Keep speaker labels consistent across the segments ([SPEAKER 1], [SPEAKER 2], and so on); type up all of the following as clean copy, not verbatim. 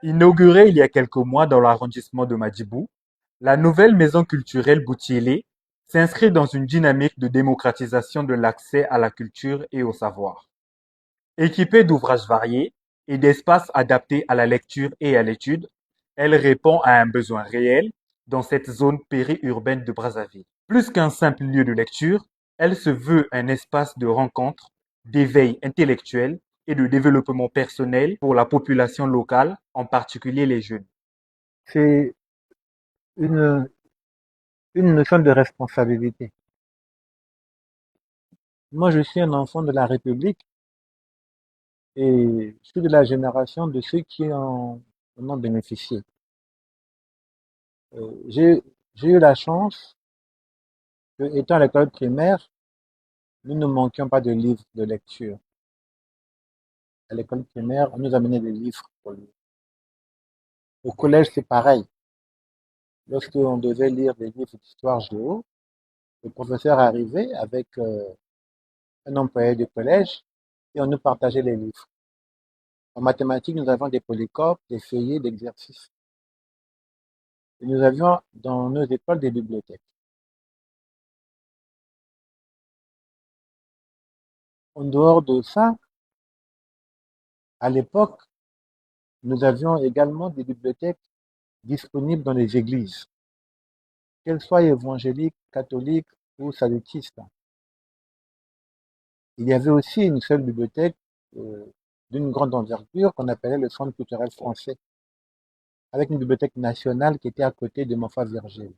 [SPEAKER 1] Inaugurée il y a quelques mois dans l'arrondissement de Madjibou, la nouvelle maison culturelle Boutiélé s'inscrit dans une dynamique de démocratisation de l'accès à la culture et au savoir. Équipée d'ouvrages variés et d'espaces adaptés à la lecture et à l'étude, elle répond à un besoin réel dans cette zone périurbaine de Brazzaville. Plus qu'un simple lieu de lecture, elle se veut un espace de rencontre, d'éveil intellectuel et de développement personnel pour la population locale, en particulier les jeunes.
[SPEAKER 2] C'est une, une notion de responsabilité. Moi, je suis un enfant de la République et je suis de la génération de ceux qui en ont bénéficié. Euh, j'ai, j'ai eu la chance que, étant à l'école primaire, nous ne manquions pas de livres de lecture. À l'école primaire, on nous amenait des livres pour lire. Au collège, c'est pareil. Lorsqu'on devait lire des livres d'histoire géo, le professeur arrivait avec un employé du collège et on nous partageait les livres. En mathématiques, nous avions des polycopes, des feuillets d'exercices. Et nous avions dans nos écoles des bibliothèques. En dehors de ça, à l'époque, nous avions également des bibliothèques disponibles dans les églises, qu'elles soient évangéliques, catholiques ou salutistes. Il y avait aussi une seule bibliothèque euh, d'une grande envergure qu'on appelait le Centre culturel français, avec une bibliothèque nationale qui était à côté de Montfort Virgile.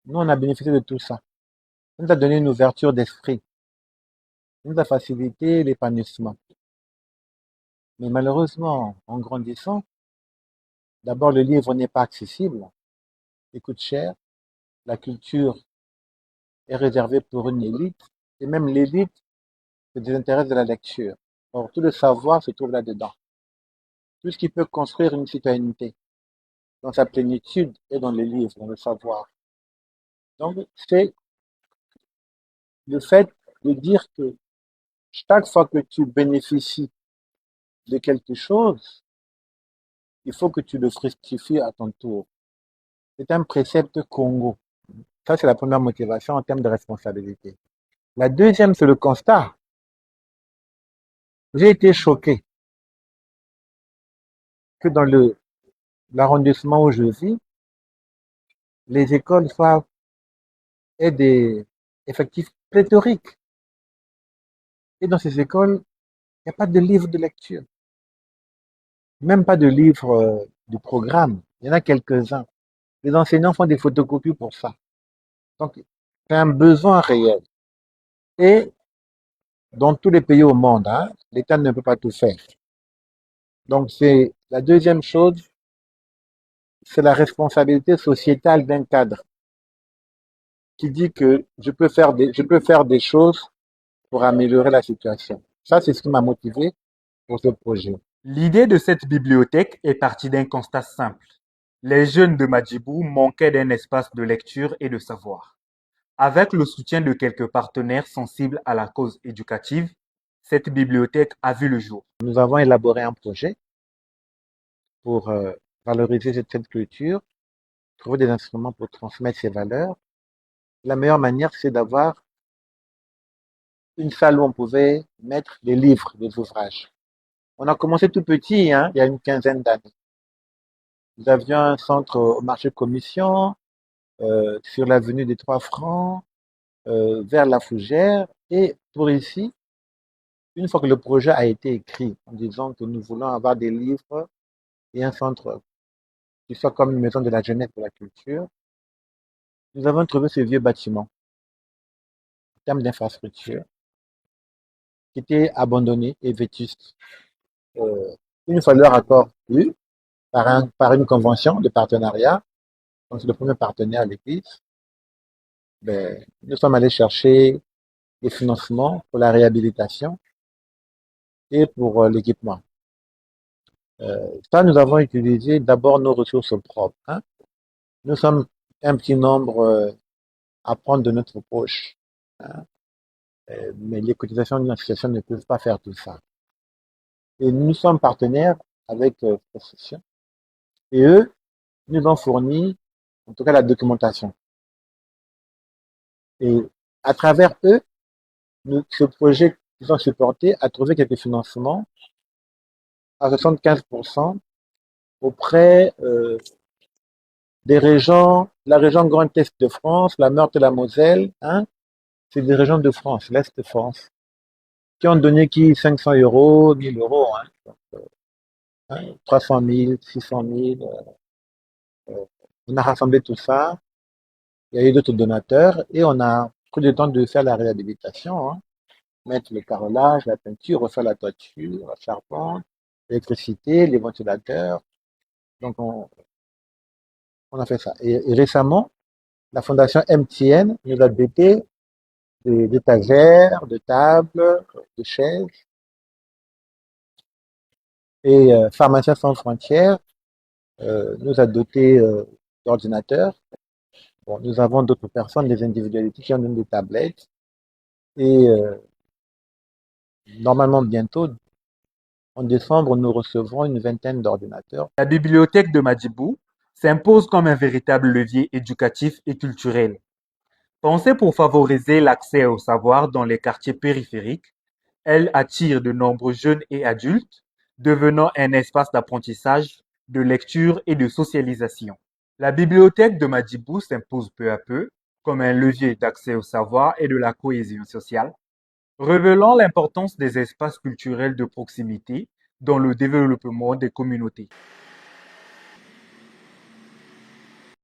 [SPEAKER 2] Nous, on a bénéficié de tout ça. Ça nous a donné une ouverture d'esprit, ça nous a facilité l'épanouissement. Mais malheureusement, en grandissant, d'abord le livre n'est pas accessible, il coûte cher, la culture est réservée pour une élite, et même l'élite se désintéresse de la lecture. Or, tout le savoir se trouve là-dedans. Tout ce qui peut construire une citoyenneté dans sa plénitude est dans les livres, dans le savoir. Donc, c'est le fait de dire que chaque fois que tu bénéficies de quelque chose, il faut que tu le fructifies à ton tour. C'est un précepte Congo. Ça, c'est la première motivation en termes de responsabilité. La deuxième, c'est le constat. J'ai été choqué que dans l'arrondissement où je vis, les écoles aient des effectifs pléthoriques. Et dans ces écoles, il n'y a pas de livre de lecture, même pas de livre du programme. Il y en a quelques-uns. Les enseignants font des photocopies pour ça. Donc, c'est un besoin réel. Et dans tous les pays au monde, hein, l'État ne peut pas tout faire. Donc, c'est la deuxième chose, c'est la responsabilité sociétale d'un cadre qui dit que je peux faire des choses pour améliorer la situation. Ça, c'est ce qui m'a motivé pour ce projet.
[SPEAKER 1] L'idée de cette bibliothèque est partie d'un constat simple. Les jeunes de Madjibou manquaient d'un espace de lecture et de savoir. Avec le soutien de quelques partenaires sensibles à la cause éducative, cette bibliothèque a vu le jour.
[SPEAKER 2] Nous avons élaboré un projet pour valoriser cette culture, trouver des instruments pour transmettre ces valeurs. La meilleure manière, c'est d'avoir une salle où on pouvait mettre des livres, des ouvrages. On a commencé tout petit, hein, il y a une quinzaine d'années. Nous avions un centre au marché Commission, sur l'avenue des Trois Francs, vers la Fougère. Et pour ici, une fois que le projet a été écrit, en disant que nous voulons avoir des livres et un centre qui soit comme une maison de la jeunesse et de la culture, nous avons trouvé ce vieux bâtiment, en termes d'infrastructure, qui était abandonné et vétuste. Euh, une fois leur accord eu, par une convention de partenariat, donc c'est le premier partenaire à l'Église, ben, nous sommes allés chercher des financements pour la réhabilitation et pour l'équipement. Ça, nous avons utilisé d'abord nos ressources propres, hein. Nous sommes un petit nombre à prendre de notre poche, hein. Mais les cotisations d'une association ne peuvent pas faire tout ça. Et nous sommes partenaires avec cette association. Et eux nous ont fourni, en tout cas, la documentation. Et à travers eux, ce projet qu'ils ont supporté a trouvé quelques financements à 75% auprès des régions, la région Grand Est de France, la Meurthe et la Moselle, hein, c'est des régions de France, l'Est de France, qui ont donné 500 euros, 1000 euros, hein, donc, 300 000, 600 000. On a rassemblé tout ça. Il y a eu d'autres donateurs et on a pris le temps de faire la réhabilitation, hein, mettre le carrelage, la peinture, refaire la toiture, la charpente, l'électricité, les ventilateurs. Donc on a fait ça. Et récemment, la fondation MTN nous a doté d'étagères, de tables, de chaises. Et Pharmaciens sans frontières nous a doté d'ordinateurs. Bon, nous avons d'autres personnes, des individualités qui ont donné des tablettes. Et normalement, bientôt, en décembre, nous recevrons une vingtaine d'ordinateurs.
[SPEAKER 1] La bibliothèque de Madjibou s'impose comme un véritable levier éducatif et culturel. Pensée pour favoriser l'accès au savoir dans les quartiers périphériques, elle attire de nombreux jeunes et adultes, devenant un espace d'apprentissage, de lecture et de socialisation. La bibliothèque de Madjibou s'impose peu à peu comme un levier d'accès au savoir et de la cohésion sociale, révélant l'importance des espaces culturels de proximité dans le développement des communautés.